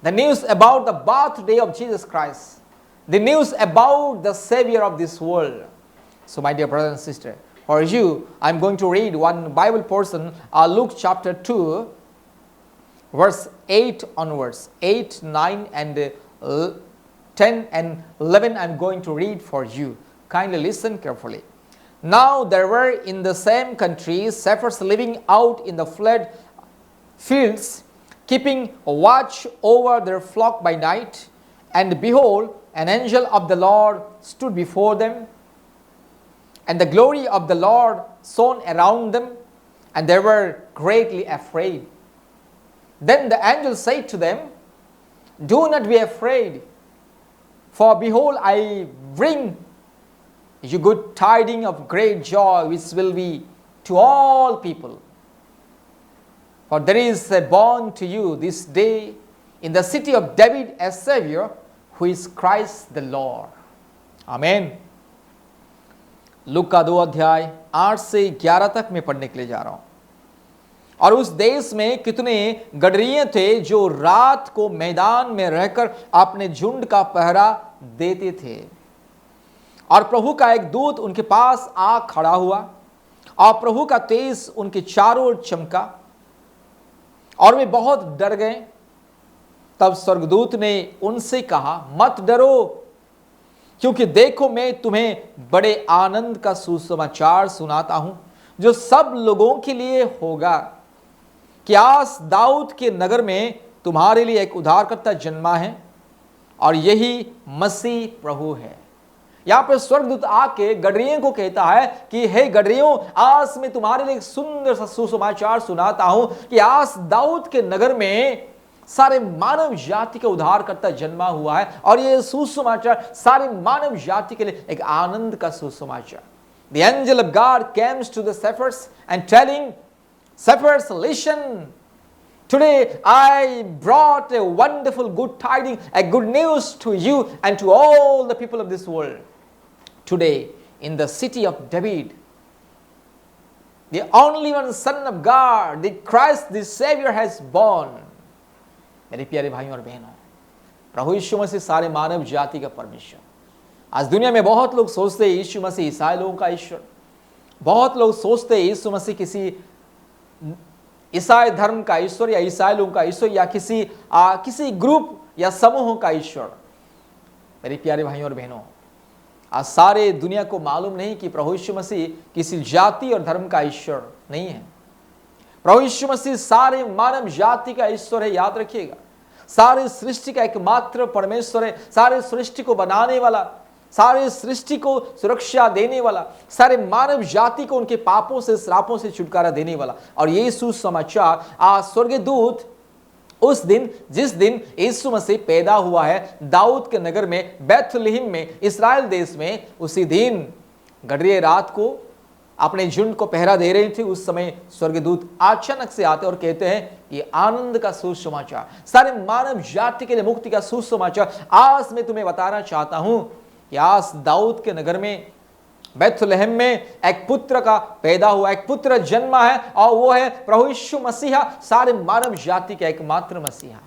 the news about the birthday of Jesus Christ, the news about the Savior of this world. So my dear brother and sister, for you, I am going to read one Bible portion, Luke chapter 2, verse 8 onwards, 8, 9 and 10 and 11 I am going to read for you. Kindly listen carefully. Now there were in the same country shepherds living out in the flood fields, keeping watch over their flock by night. And behold, an angel of the Lord stood before them, and the glory of the Lord shone around them, and they were greatly afraid. Then the angel said to them, "Do not be afraid, for behold, I bring you good tidings of great joy, which will be to all people. For there is born to you this day in the city of David a Savior, who is Christ the Lord." आमीन। लूका 2 अध्याय 8 से 11 तक मैं पढ़ने के लिए जा रहा हूं। और उस देश में कितने गडरिये थे जो रात को मैदान में रहकर अपने झुंड का पहरा देते थे। और प्रभु का एक दूत उनके पास आ खड़ा हुआ, और प्रभु का तेज उनके चारों ओर चमका, और वे बहुत डर गए। तब स्वर्गदूत ने उनसे कहा, मत डरो, क्योंकि देखो मैं तुम्हें बड़े आनंद का सुसमाचार सुनाता हूं, जो सब लोगों के लिए होगा, कि आज दाऊद के नगर में तुम्हारे लिए एक उद्धारकर्ता जन्मा है, और यही मसीह प्रभु है। यहां पर स्वर्गदूत आके गडरियों को कहता है कि हे गडरियों, आज मैं तुम्हारे लिए एक सुंदर सा सुसमाचार सुनाता हूं कि आज दाऊद के नगर में सारे मानव जाति का उद्धारकर्ता जन्मा हुआ है, और ये सुसमाचार सारे मानव जाति के लिए एक आनंद का सुसमाचार। The angel of God comes to the shepherds and telling, shepherds, listen, today I brought a wonderful good tidings, a good news to you and to all the people of this world. Today, in the city of David, the only one Son of God, the Christ, the Savior has born. मेरे प्यारे भाइयों और बहनों, प्रभु यीशु मसीह सारे मानव जाति का परमेश्वर। आज दुनिया में बहुत लोग सोचते हैं यीशु मसीह ईसाई लोगों का ईश्वर, बहुत लोग सोचते हैं यीशु मसीह किसी ईसाई धर्म का ईश्वर या ईसाई लोगों का ईश्वर या किसी ग्रुप या समूह का ईश्वर। मेरे प्यारे भाइयों और बहनों, आज सारे दुनिया को मालूम नहीं कि प्रभु यीशु मसीह किसी जाति और धर्म का ईश्वर नहीं है। प्रभु यीशु मसीह सारे मानव जाति का ईश्वर है, याद रखिएगा। सारे सृष्टि का एकमात्र परमेश्वर है, सारे सृष्टि को बनाने वाला, सारे सृष्टि को सुरक्षा देने वाला, सारे मानव जाति को उनके पापों से श्रापों से छुटकारा देने वाला। और ये सुसमाचार आज स्वर्गदूत उस दिन जिस दिन यीशु मसीह पैदा हुआ है दाऊद के नगर में, बैथलहम में, इस्राएल देश में, उसी दिन गडरिये रात को अपने झुंड को पहरा दे रही थी। उस समय स्वर्गदूत अचानक से आते और कहते हैं ये आनंद का सुसमाचार, सारे मानव जाति के लिए मुक्ति का सुसमाचार आज मैं तुम्हें बताना चाहता हूं कि आज दाऊद के नगर में, बैथलहम में एक पुत्र का पैदा हुआ, एक पुत्र जन्मा है, और वो है प्रभु यीशु मसीहा, सारे मानव जाति का एकमात्र मसीहा।